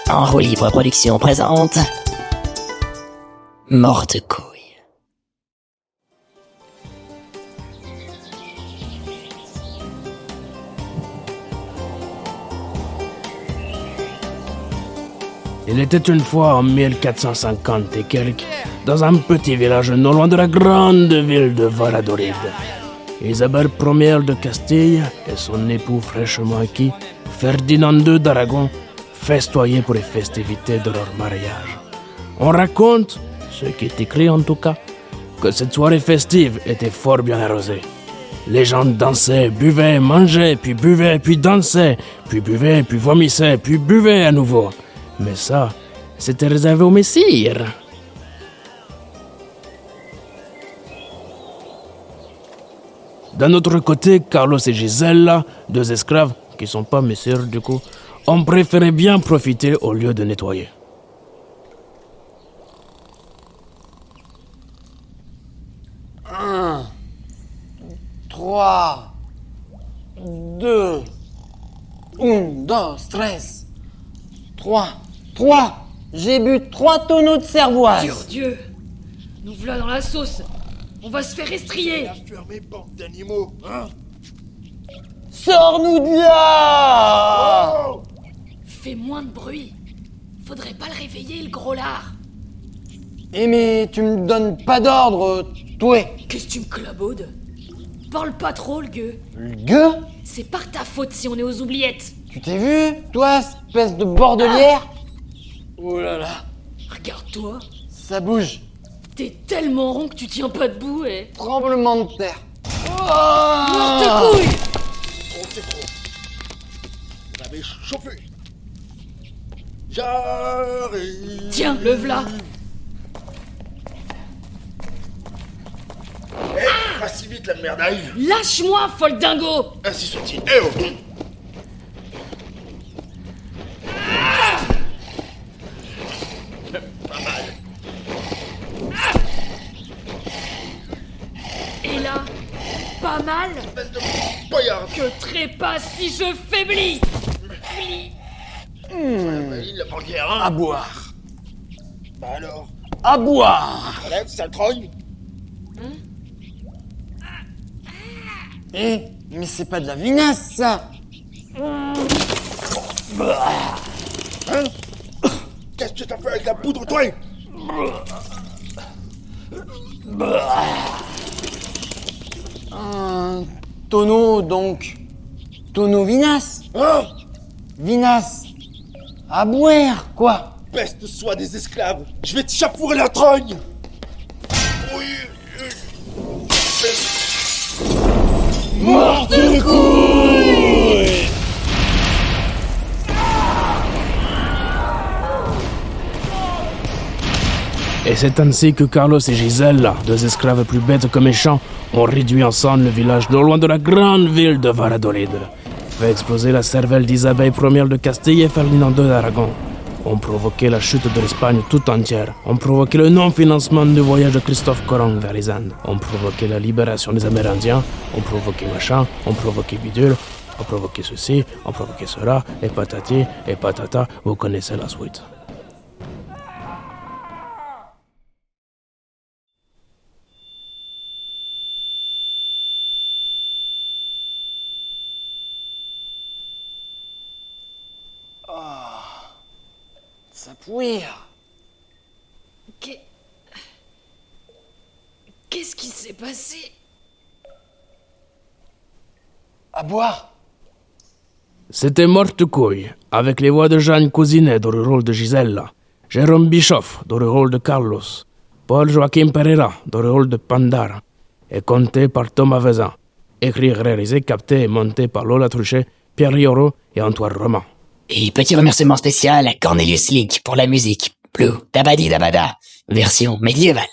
En roue libre production présente Morte couille. Il était une fois en 1450 et quelques, dans un petit village non loin de la grande ville de Valladolid. Isabelle Ier de Castille et son époux fraîchement acquis, Ferdinand II d'Aragon, festoyaient pour les festivités de leur mariage. On raconte, ce qui est écrit en tout cas, que cette soirée festive était fort bien arrosée. Les gens dansaient, buvaient, mangeaient, puis buvaient, puis dansaient, puis buvaient, puis vomissaient, puis buvaient à nouveau. Mais ça, c'était réservé aux messires. D'un autre côté, Carlos et Gisela, deux esclaves, qui sont pas messires du coup, ont préféré bien profiter au lieu de nettoyer. Un, 3, 2, 1, 2, 3. J'ai bu 3 tonneaux de cervoise. Dieu, nous voilà dans la sauce. On va se faire estrier. Fermez, bande d'animaux, hein? Sors-nous de là! Oh! Fais moins de bruit. Faudrait pas le réveiller, le gros lard. Eh mais tu me donnes pas d'ordre, toi. Qu'est-ce que tu me clabaudes? Parle pas trop, le gueux. Le gueux? C'est par ta faute si on est aux oubliettes. Tu t'es vu, toi, espèce de bordelière? Oh là là, Regarde-toi. ça bouge. T'es tellement rond que tu tiens pas debout, et... Tremblement de terre. Morte couille! Oh, c'est trop. Vous avez chauffé. J'arrive. Tiens, le v'là. Pas si vite la merdaille. Lâche-moi, folle dingo! Ainsi soit-il. Eh oh! Pas mal. Et là, pas mal Espèce de poignard. que trépasse si je faiblis. Vas-y, la banquière, hein? À boire. Bah alors, À boire. relève, sale trogne. Eh, mais c'est pas de la vinasse, ça. Hein? Qu'est-ce que t'as fait avec la poudre, toi? Un tonneau, donc. Tonneau vinasse. Hein? Vinasse. À boire, quoi. Peste soit des esclaves. Je vais te chapourer la trogne. Oui. Morte couille. Et c'est ainsi que Carlos et Gisela, deux esclaves plus bêtes que méchants, ont réduit ensemble le village non loin de la grande ville de Valladolid, fait exploser la cervelle d'Isabelle Ier de Castille et Ferdinand II d'Aragon, ont provoqué la chute de l'Espagne tout entière, ont provoqué le non-financement du voyage de Christophe Colomb vers les Indes, ont provoqué la libération des Amérindiens, ont provoqué machin, ont provoqué bidule, ont provoqué ceci, ont provoqué cela, et patati et patata, vous connaissez la suite. Ça pouire. Qu'est-ce qui s'est passé? À boire. C'était Morte couille, avec les voix de Jeanne Cousinet dans le rôle de Gisela, Jérôme Bischoff dans le rôle de Carlos, Paul Joaquim Pereira dans le rôle de Pandar, et compté par Thomas Vezin, écrit, réalisé, capté et monté par Lola Truchet, Pierre Lioro et Antoine Roman. Et petit remerciement spécial à Cornelius Link pour la musique. Blue Dabadi Dabada, version médiévale.